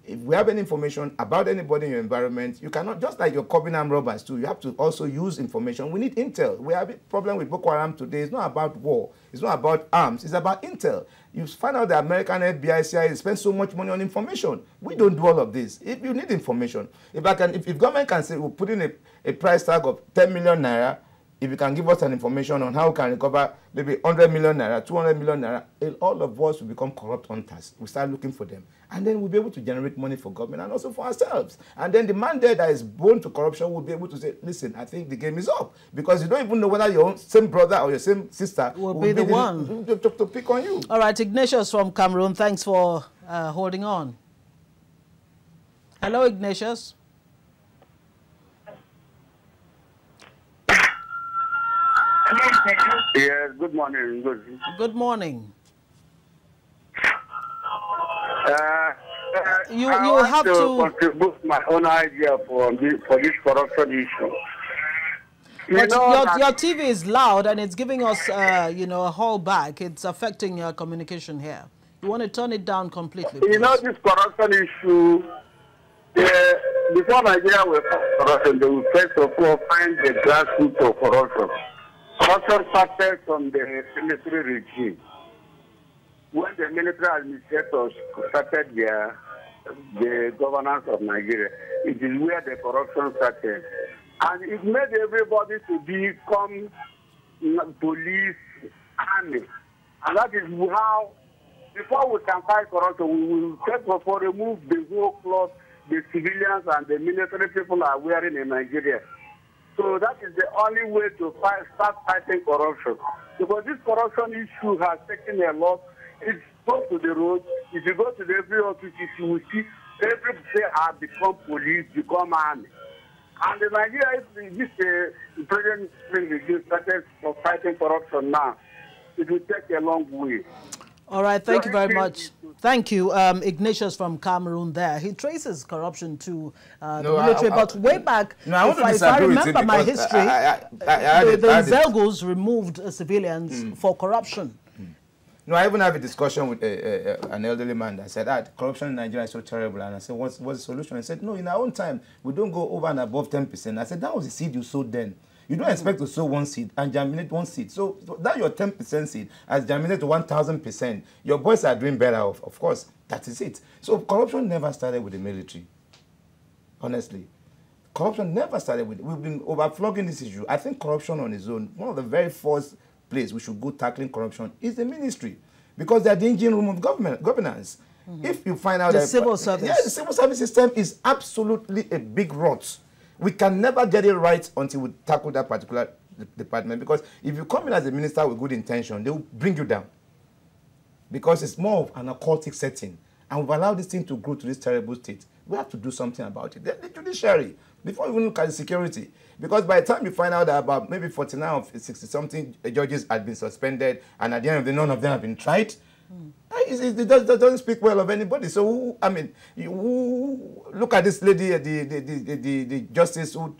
if we have any information about anybody in your environment, you cannot, just like your curbing armed robbers too, you have to also use information. We need intel. We have a problem with Boko Haram today. It's not about war. It's not about arms. It's about intel. You find out the American FBI, CIA spend so much money on information. We don't do all of this. If you need information, if government can say, we'll put in a price tag of 10 million naira, if you can give us an information on how we can recover maybe 100 million naira, 200 million naira, all of us will become corrupt hunters. We start looking for them. And then we'll be able to generate money for government and also for ourselves. And then the man there that is born to corruption will be able to say, listen, I think the game is up. Because you don't even know whether your own same brother or your same sister will be the one to pick on you. All right, Ignatius from Cameroon, thanks for holding on. Hello, Ignatius. Yes, good morning. Good morning. You have to contribute my own idea for this corruption issue. But your TV is loud and it's giving us, a hold back. It's affecting your communication here. You want to turn it down completely, please. You know, this corruption issue, before Nigeria will fight corruption, they will first of all find the grassroots of corruption. Corruption started from the military regime. When the military administrators started the governance of Nigeria, it is where the corruption started. And it made everybody to become police, army. And that is how, before we can fight corruption, we will first of all remove the whole cloth the civilians and the military people are wearing in Nigeria. So that is the only way to start fighting corruption. Because this corruption issue has taken a lot. It's go to the road. If you go to every office, you will see everybody have become police, become army. And in Nigeria, if the president regime started fighting corruption now, it will take a long way. All right, thank you very much. Thank you, Ignatius from Cameroon there. He traces corruption to the military, but way back, if I remember my history, the Zelgos removed civilians for corruption. No, I even have a discussion with an elderly man that said, corruption in Nigeria is so terrible. And I said, what's the solution? He said, no, in our own time, we don't go over and above 10%. I said, that was the seed you sowed then. You don't expect to sow one seed and germinate one seed. So that your 10% seed has germinated to 1,000%. Your boys are doing better off. Of course, that is it. So corruption never started with the military. Honestly. Corruption never started with it. We've been overflogging this issue. I think corruption on its own, one of the very first place we should go tackling corruption is the ministry. Because they are the engine room of governance. If you find out the civil service. Yeah, the civil service system is absolutely a big rot. We can never get it right until we tackle that particular department. Because if you come in as a minister with good intention, they will bring you down. Because it's more of an occultic setting. And we've allowed this thing to grow to this terrible state. We have to do something about it. The judiciary, before you even look at the security. Because by the time you find out that about maybe 49 of 60-something judges had been suspended, and at the end of the day, none of them have been tried, it doesn't speak well of anybody. So, I mean, look at this lady, the justice who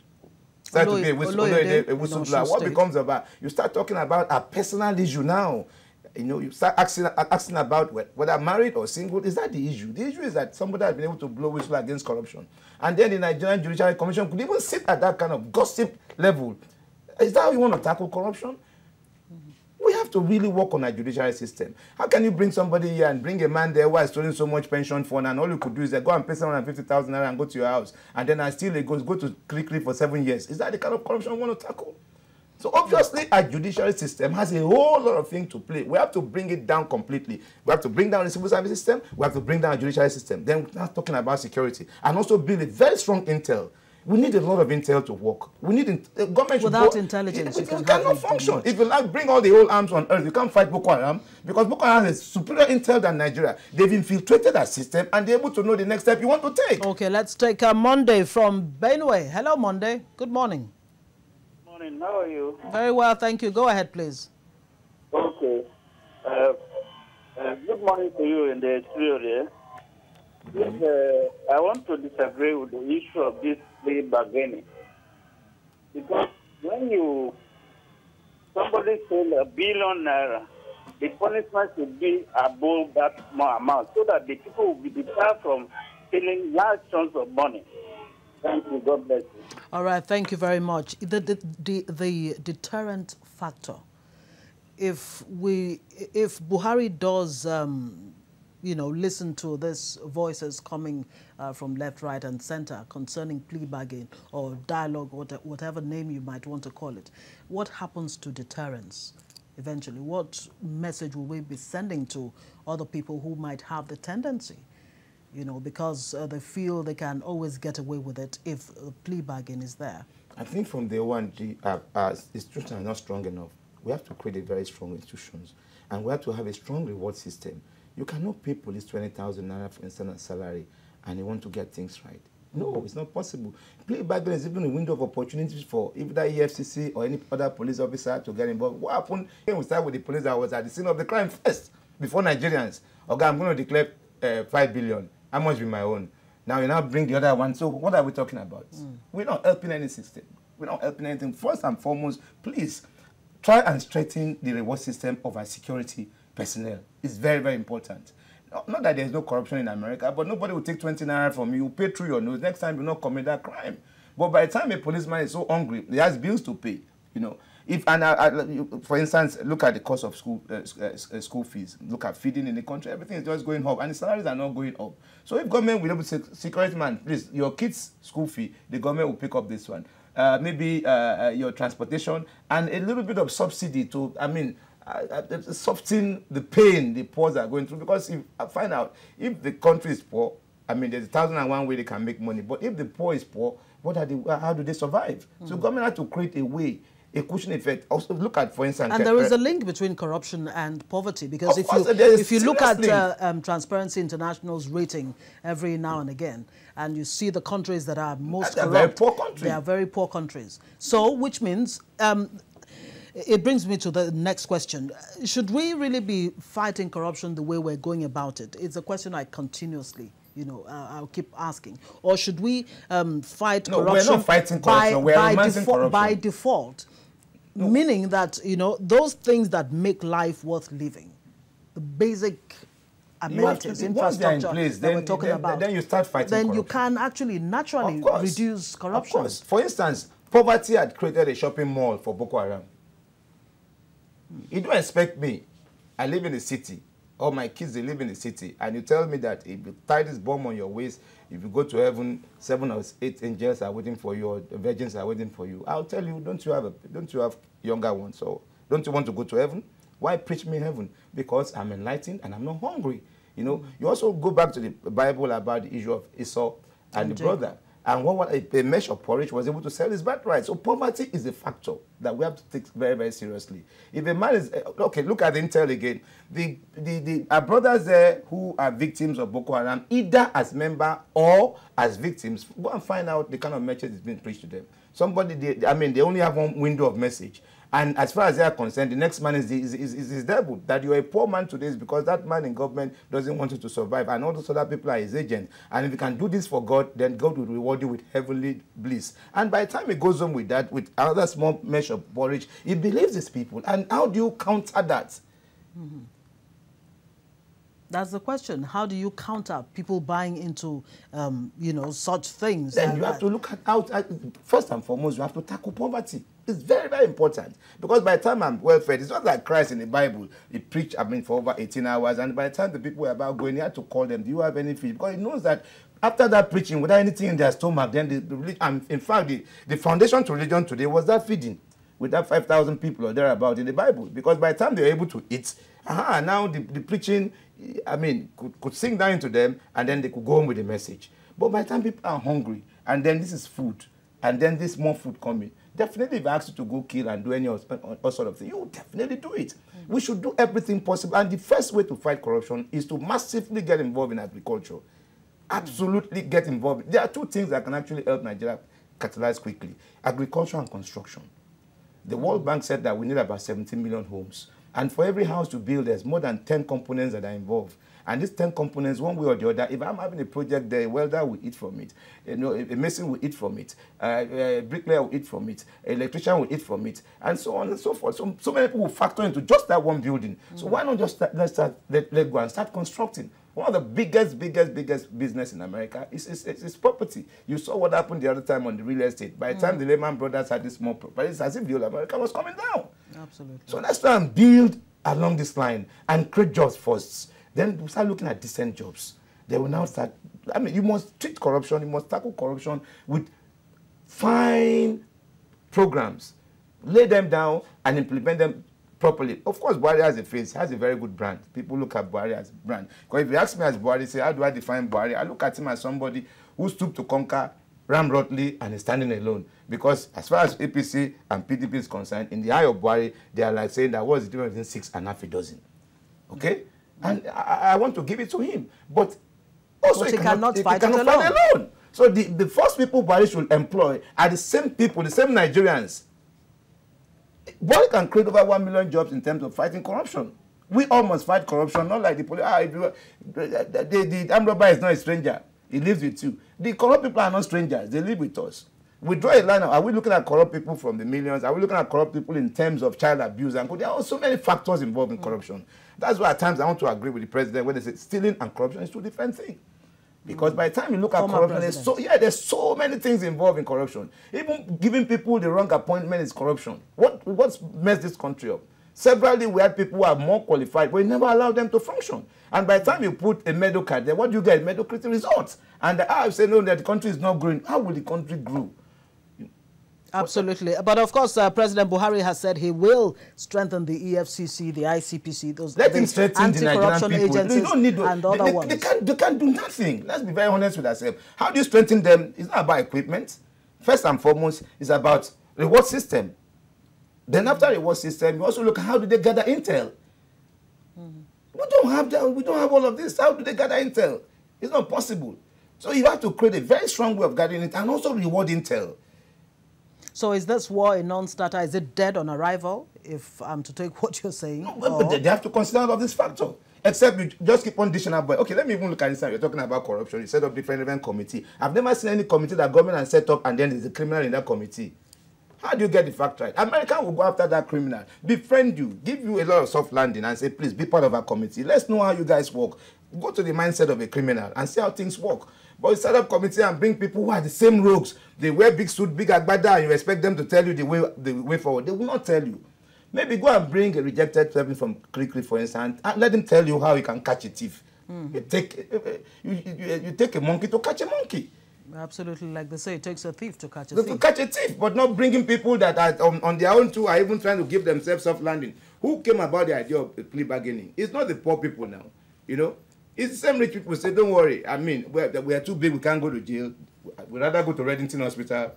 started to be a whistleblower. What becomes of her? You start talking about a personal issue now. You know, you start asking about whether married or single. Is that the issue? The issue is that somebody has been able to blow whistle against corruption. And then the Nigerian Judicial Commission could even sit at that kind of gossip level. Is that how you want to tackle corruption? We have to really work on our judiciary system. How can you bring somebody here and bring a man there who has stolen so much pension fund, and all you could do is go and pay 750,000 naira and go to your house, and then I still go to Cricri for 7 years? Is that the kind of corruption we want to tackle? So obviously our judiciary system has a whole lot of things to play. We have to bring it down completely. We have to bring down the civil service system. We have to bring down the judiciary system. Then we're not talking about security. And also build a very strong intel. We need a lot of intel to work. We need government. Without intelligence, it cannot function. If you like bring all the old arms on earth, you can't fight Boko Haram, because Boko Haram has superior intel than Nigeria. They've infiltrated our system and they're able to know the next step you want to take. Okay, let's take Monday from Benue. Hello, Monday. Good morning. Morning. How are you? Very well, thank you. Go ahead, please. Okay. Good morning to you in the studio there. Yes, I want to disagree with the issue of this plea bargaining. Because when somebody sell ₦1 billion, the punishment should be above that amount so that the people will be deterred from stealing large chunks of money. Thank you. God bless you. All right, thank you very much. The deterrent factor. If Buhari does listen to these voices coming from left, right, and center concerning plea bargain or dialogue, or whatever name you might want to call it, what happens to deterrence eventually? What message will we be sending to other people who might have the tendency, because they feel they can always get away with it if the plea bargain is there? I think from day one, the institutions are not strong enough. We have to create a very strong institutions, and we have to have a strong reward system. You cannot pay police 20,000 naira for instance salary and you want to get things right. No, it's not possible. Plea bargain is even a window of opportunities for either EFCC or any other police officer to get involved. What happened when we started with the police that was at the scene of the crime first, before Nigerians? Okay, I'm going to declare 5 billion. How much will be my own? Now you now bring the other one. So what are we talking about? We're not helping any system. We're not helping anything. First and foremost, please try and strengthen the reward system of our security personnel. It's very, very important. Not that there's no corruption in America, but nobody will take 20 naira from you, pay through your nose. Next time you not commit that crime. But by the time a policeman is so hungry, he has bills to pay. For instance, look at the cost of school fees. Look at feeding in the country. Everything is just going up, and the salaries are not going up. So if government will able to say, security man, please, your kids' school fee, the government will pick up this one. Maybe your transportation and a little bit of subsidy to, soften the pain the poor are going through. Because if I find out, if the country is poor, there's 1,001 way they can make money. But if the poor is poor, how do they survive? So government has to create a way, a cushion effect. Also look at, for instance... And there is a link between corruption and poverty, because if you look at Transparency International's rating every now and again, and you see the countries that are most corrupt, very poor countries. They are very poor countries. So, which means... it brings me to the next question. Should we really be fighting corruption the way we're going about it? It's a question I continuously, I'll keep asking. Or should we fight corruption? No, we're not fighting corruption. We're romancing corruption. By default, meaning that, those things that make life worth living, the basic amenities, infrastructure that we're talking about, then you start fighting corruption. Then you can actually naturally reduce corruption. Of course. For instance, poverty had created a shopping mall for Boko Haram. You don't expect me, I live in the city, or my kids, they live in the city, and you tell me that if you tie this bomb on your waist, if you go to heaven, 7 or 8 angels are waiting for you, or the virgins are waiting for you. I'll tell you, don't you have younger ones? So don't you want to go to heaven? Why preach me heaven? Because I'm enlightened and I'm not hungry. You also go back to the Bible about the issue of Esau and the brother. And a mesh of porridge was able to sell his birthright. So poverty is a factor that we have to take very, very seriously. If a man is, okay, look at the intel again. Our brothers there who are victims of Boko Haram, either as member or as victims, go and find out the kind of message that's being preached to them. They only have one window of message. And as far as they are concerned, the next man is devil. That you're a poor man today is because that man in government doesn't want you to survive. And all those other people are his agents. And if you can do this for God, then God will reward you with heavenly bliss. And by the time he goes on with that, with another small measure of porridge, he believes these people. And how do you counter that? That's the question. How do you counter people buying into, you know, such things? Then you have to look at how, first and foremost, you have to tackle poverty. It's very, very important. Because by the time I'm well fed, it's not like Christ in the Bible. He preached, for over 18 hours. And by the time the people were about going, he had to call them, do you have any fish? Because he knows that after that preaching, without anything in their stomach, then in fact, the foundation to religion today was that feeding with that 5,000 people or thereabout in the Bible. Because by the time they were able to eat, now the preaching, could sink down into them, and then they could go home with the message. But by the time people are hungry, and then this is food, and then this more food coming, definitely if I ask you to go kill and do any all sort of thing, you will definitely do it. We should do everything possible. And the first way to fight corruption is to massively get involved in agriculture. Absolutely get involved. There are two things that can actually help Nigeria catalyze quickly: agriculture and construction. The World Bank said that we need about 17 million homes. And for every house to build, there's more than 10 components that are involved. And these 10 components, one way or the other, if I'm having a project there, a welder will eat from it, a mason will eat from it, a bricklayer will eat from it, an electrician will eat from it, and so on and so forth. So many people will factor into just that one building. So why not just let go and start constructing? One of the biggest business in America is property. You saw what happened the other time on the real estate. By the time the Lehman Brothers had this small property, it's as if the whole America was coming down. Absolutely. So let's try and build along this line and create jobs first. Then we start looking at decent jobs. They will now start. You must treat corruption. You must tackle corruption with fine programs. Lay them down and implement them properly. Of course, Buhari has a face, has a very good brand. People look at Buhari as a brand. Because if you ask me as Buhari, say, how do I define Buhari? I look at him as somebody who stooped to conquer, ran broadly, and is standing alone. Because as far as APC and PDP is concerned, in the eye of Buhari, they are like saying that what's the difference between 6 and half a dozen. Okay? And I want to give it to him. But also he cannot fight it alone. So the first people Buhari should employ are the same people, the same Nigerians. Buhari can create over 1 million jobs in terms of fighting corruption. We all must fight corruption, not like the police. The armed robber is not a stranger. He lives with you. The corrupt people are not strangers. They live with us. We draw a line. Are we looking at corrupt people from the millions? Are we looking at corrupt people in terms of child abuse? And there are so many factors involved in corruption. That's why at times I want to agree with the president when they say stealing and corruption is two different things. Because by the time you look at corruption, there's so many things involved in corruption. Even giving people the wrong appointment is corruption. What's messed this country up? Severally, we had people who are more qualified, but we never allowed them to function. And by the time you put a medal card there, what do you get? Mediocrity results. And I say, no, that the country is not growing. How will the country grow? Absolutely. But of course, President Buhari has said he will strengthen the EFCC, the ICPC, those anti-corruption agencies and other ones. They can't do nothing. Let's be very honest with ourselves. How do you strengthen them? It's not about equipment. First and foremost, it's about reward system. Then after reward system, you also look at how do they gather intel. We don't have that. We don't have all of this. How do they gather intel? It's not possible. So you have to create a very strong way of gathering it and also reward intel. So is this war a non-starter? Is it dead on arrival, if I'm to take what you're saying? No, but they have to consider all of this factor. Except you just keep on dishing out. Okay, let me even look at this. You're talking about corruption. You set up different event committee. I've never seen any committee that government has set up and then there's a criminal in that committee. How do you get the fact right? America will go after that criminal, befriend you, give you a lot of soft landing and say, please be part of our committee. Let's know how you guys work. Go to the mindset of a criminal and see how things work. But you set up committee and bring people who are the same rogues. They wear big suit, big agbada, and you expect them to tell you the way forward. They will not tell you. Maybe go and bring a rejected person from Krikri, for instance, and let him tell you how you can catch a thief. You take a monkey to catch a monkey. Absolutely, like they say, it takes a thief to catch a thief. To catch a thief, but not bringing people that are on their own too are even trying to give themselves soft landing. Who came about the idea of plea bargaining? It's not the poor people now, you know. It's the same rich people say, don't worry. I mean, we are too big, we can't go to jail. We'd rather go to Reddington Hospital,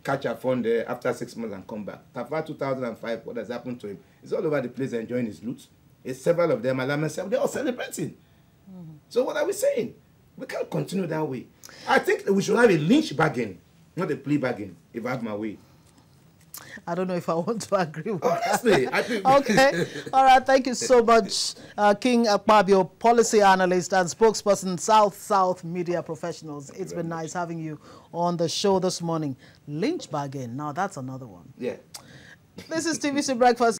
catch a fund there after 6 months and come back. Tafa 2005, what has happened to him? He's all over the place enjoying his loot. It's several of them, they're all celebrating. So what are we saying? We can't continue that way. I think we should have a lynch bargain, not a plea bargain, if I have my way. I don't know if I want to agree with Honestly, that. I think... Okay. All right. Thank you so much, King Akpabio, policy analyst and spokesperson, South Media Professionals. It's been nice having you on the show this morning. Lynch bargain. Now, that's another one. Yeah. This is TVC Breakfast.